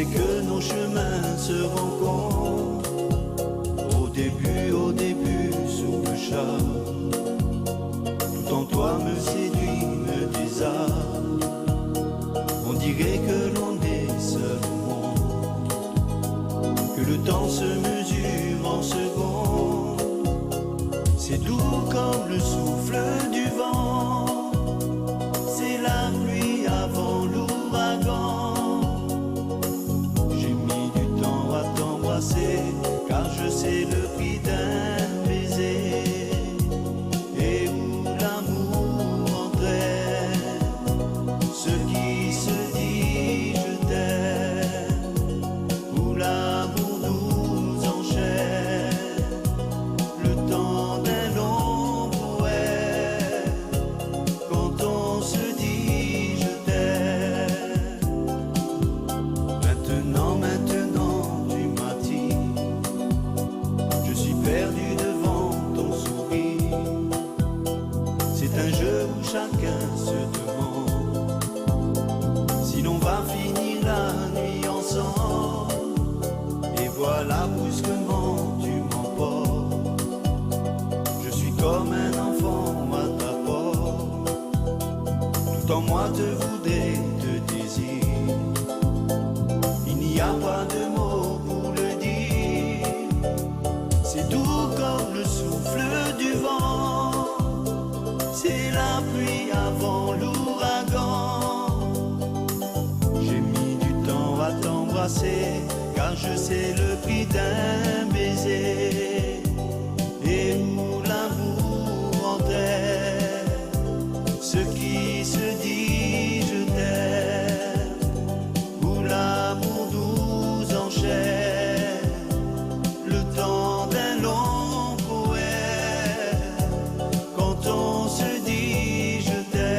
sais que nos chemins se rencontrent au début, sous le charme. Tout en toi me séduit, me désarme. On dirait que l'on est seul au monde, que le temps se mesure en secondes. C'est doux comme le souffle du vent, c'est la pluie avant l'ouragan. J'ai mis du temps à t'embrasser, car je sais le prix d'un baiser. Et où l'amour entraîne ce qui se dit je t'aime, où l'amour nous enchaîne, le temps d'un long poème, quand on se dit je t'aime. Maintenant, tu m'attires, je suis perdu devant ton sourire. C'est un jeu où chacun se demande si l'on va finir la nuit ensemble. Et voilà brusquement tu m'emportes, je suis comme un enfant à ta porte. Tout en moi te voudrais, te désire, il n'y a pas de mots pour le dire. C'est doux comme le souffle du vent, c'est la pluie avant l'ouragan. J'ai mis du temps à t'embrasser, car je sais le prix d'un baiser. Et où l'amour entraîne ce qui se dit je t'aime, où l'amour nous enchaîne, le temps d'un long poème, quand on se dit je t'aime.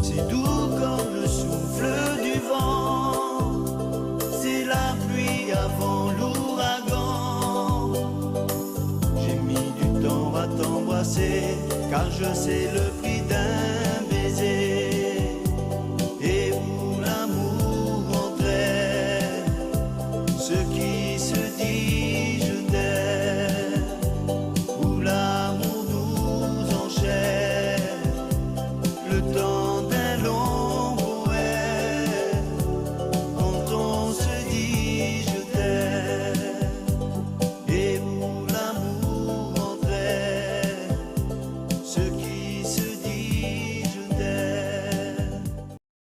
C'est doux comme le souffle du vent, c'est la pluie avant l'ouragan. J'ai mis du temps à t'embrasser, car je sais le prix d'un baiser.